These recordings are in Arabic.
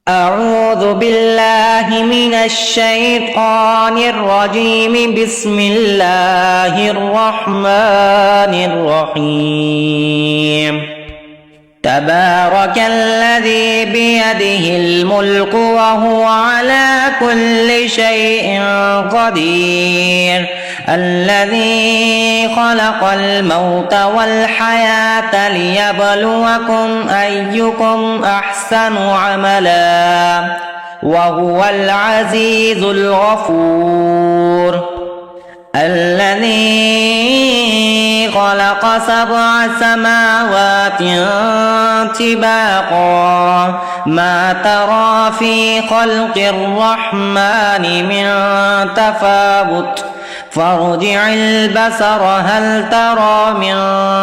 أعوذ بالله من الشيطان الرجيم. بسم الله الرحمن الرحيم. تبارك الذي بيده الملك وهو على كل شيء قدير. الذي خلق الموت والحياة ليبلوكم أيكم أحسن عملا وهو العزيز الغفور. الذي خلق 7 سماوات طباقا ما ترى في خلق الرحمن من تفاوت فارجع البصر هل ترى من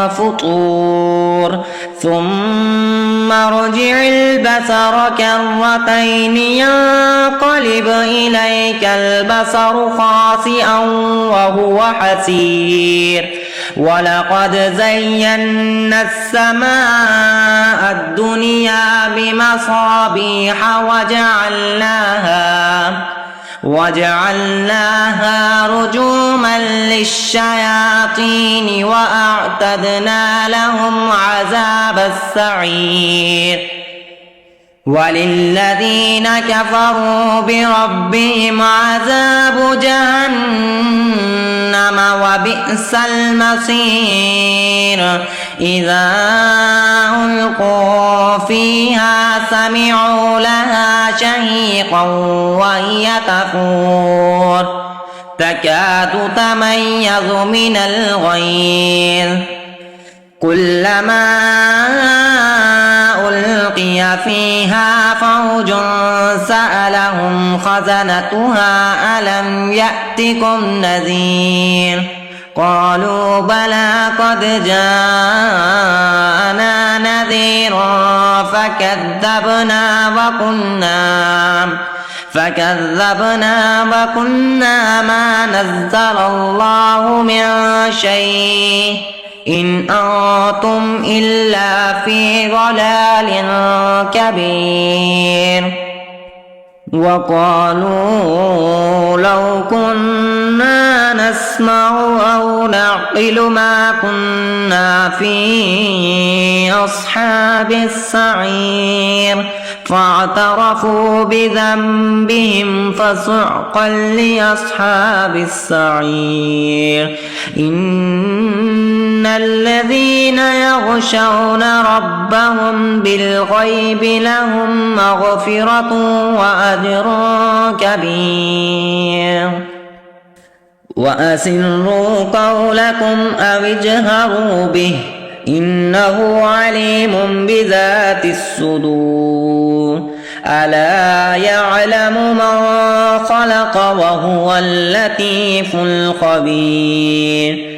فطور ثم ارجع البصر كرتين ينقلب إليك البصر خاسئا وهو حسير. ولقد زينا السماء الدنيا بمصابيح وجعلناها رجوما للشياطين وأعتدنا لهم عذاب السعير. وللذين كفروا بربهم عذاب جهنم وبئس المصير. إذا ألقوا فيها سمعوا لها شهيقا وهي تفور تكاد تميز من الغيظ. كلما ألقي فيها فوج سألهم خزنتها ألم يأتكم نذير قالوا بلى قد جاءنا نذير فكذبنا وقلنا ما نزل الله من شيء إن أنتم إلا في ضلال كبير. وقالوا لو كنا نسمع أو نعقل ما كنا في أصحاب السعير فاعترفوا بذنبهم فسحقا لأصحاب السعير. إن الذين يخشون ربهم بالغيب لهم مغفرة وأجر كبير. وأسروا قولكم أو اجهروا به إنه عليم بذات الصدور. ألا يعلم من خلق وهو اللطيف الخبير.